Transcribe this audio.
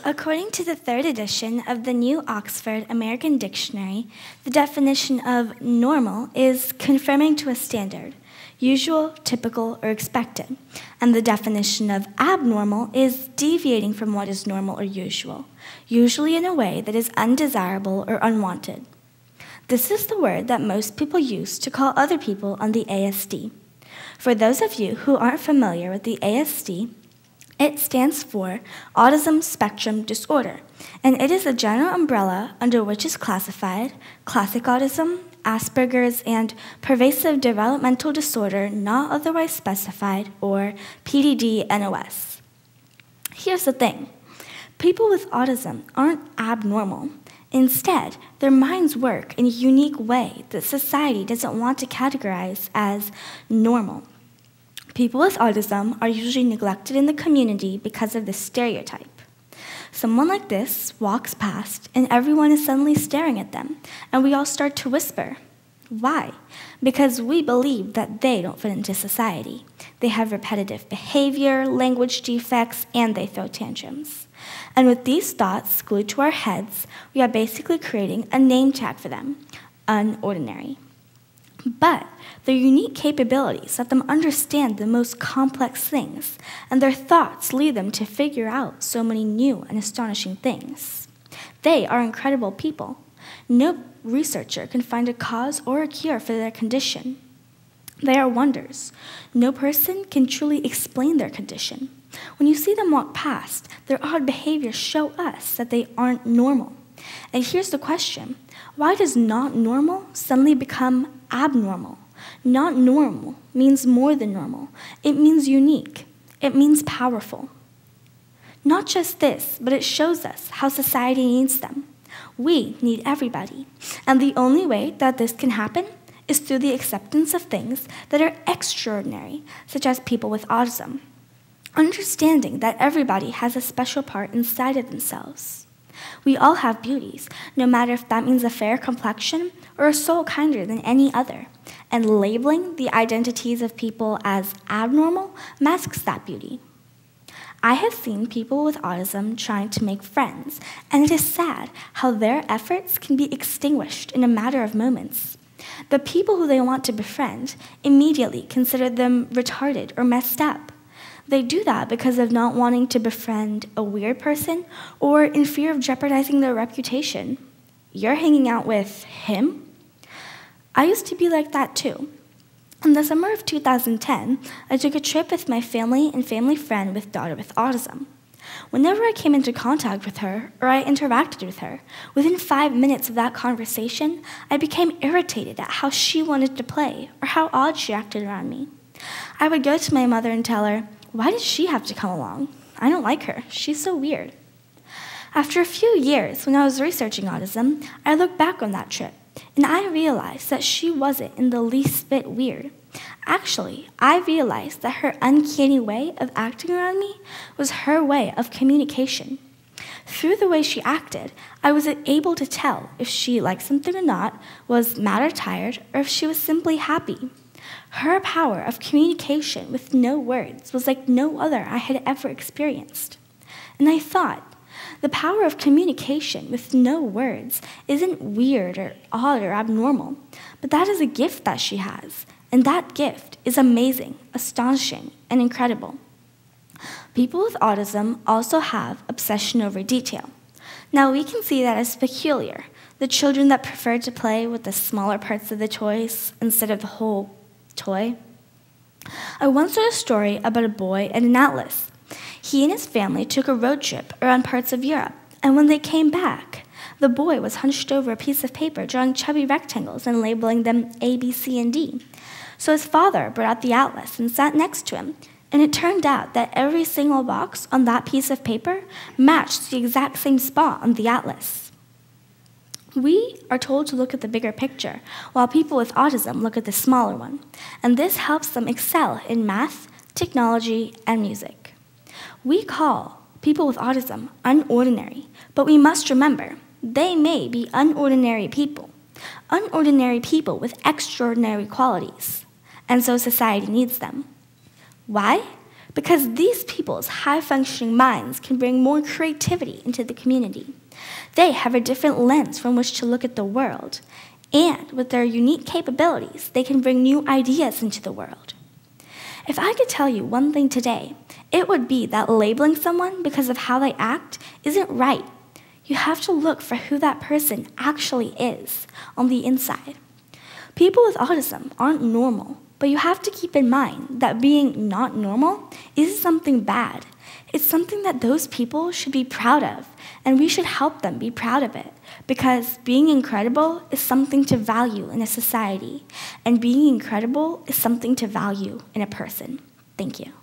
According to the third edition of the New Oxford American Dictionary, the definition of normal is conforming to a standard, usual, typical, or expected, and the definition of abnormal is deviating from what is normal or usual, usually in a way that is undesirable or unwanted. This is the word that most people use to call other people on the ASD. For those of you who aren't familiar with the ASD, it stands for Autism Spectrum Disorder, and it is a general umbrella under which is classified classic autism, Asperger's, and pervasive developmental disorder not otherwise specified, or PDD-NOS. Here's the thing. People with autism aren't abnormal. Instead, their minds work in a unique way that society doesn't want to categorize as normal. People with autism are usually neglected in the community because of this stereotype. Someone like this walks past and everyone is suddenly staring at them, and we all start to whisper. Why? Because we believe that they don't fit into society. They have repetitive behavior, language defects, and they throw tantrums. And with these thoughts glued to our heads, we are basically creating a name tag for them, unordinary. But their unique capabilities let them understand the most complex things, and their thoughts lead them to figure out so many new and astonishing things. They are incredible people. No researcher can find a cause or a cure for their condition. They are wonders. No person can truly explain their condition. When you see them walk past, their odd behaviors show us that they aren't normal. And here's the question. Why does not normal suddenly become abnormal? Not normal means more than normal. It means unique. It means powerful. Not just this, but it shows us how society needs them. We need everybody. And the only way that this can happen is through the acceptance of things that are extraordinary, such as people with autism. Understanding that everybody has a special part inside of themselves. We all have beauties, no matter if that means a fair complexion or a soul kinder than any other. And labeling the identities of people as abnormal masks that beauty. I have seen people with autism trying to make friends, and it is sad how their efforts can be extinguished in a matter of moments. The people who they want to befriend immediately consider them retarded or messed up. They do that because of not wanting to befriend a weird person or in fear of jeopardizing their reputation. You're hanging out with him? I used to be like that too. In the summer of 2010, I took a trip with my family and family friend with daughter with autism. Whenever I came into contact with her or I interacted with her, within 5 minutes of that conversation, I became irritated at how she wanted to play or how odd she acted around me. I would go to my mother and tell her, why did she have to come along? I don't like her. She's so weird. After a few years, when I was researching autism, I looked back on that trip, and I realized that she wasn't in the least bit weird. Actually, I realized that her uncanny way of acting around me was her way of communication. Through the way she acted, I was able to tell if she liked something or not, was mad or tired, or if she was simply happy. Her power of communication with no words was like no other I had ever experienced. And I thought, the power of communication with no words isn't weird or odd or abnormal, but that is a gift that she has, and that gift is amazing, astonishing, and incredible. People with autism also have obsession over detail. Now we can see that as peculiar, the children that prefer to play with the smaller parts of the toys instead of the whole toy. I once read a story about a boy and an atlas. He and his family took a road trip around parts of Europe, and when they came back, the boy was hunched over a piece of paper drawing chubby rectangles and labeling them A, B, C, and D. So his father brought out the atlas and sat next to him, and it turned out that every single box on that piece of paper matched the exact same spot on the atlas. We are told to look at the bigger picture, while people with autism look at the smaller one, and this helps them excel in math, technology, and music. We call people with autism unordinary, but we must remember they may be unordinary people with extraordinary qualities, and so society needs them. Why? because these people's high-functioning minds can bring more creativity into the community. They have a different lens from which to look at the world, and with their unique capabilities, they can bring new ideas into the world. If I could tell you one thing today, it would be that labeling someone because of how they act isn't right. You have to look for who that person actually is on the inside. People with autism aren't normal, but you have to keep in mind that being not normal isn't something bad. It's something that those people should be proud of, and we should help them be proud of it, because being incredible is something to value in a society, and being incredible is something to value in a person. Thank you.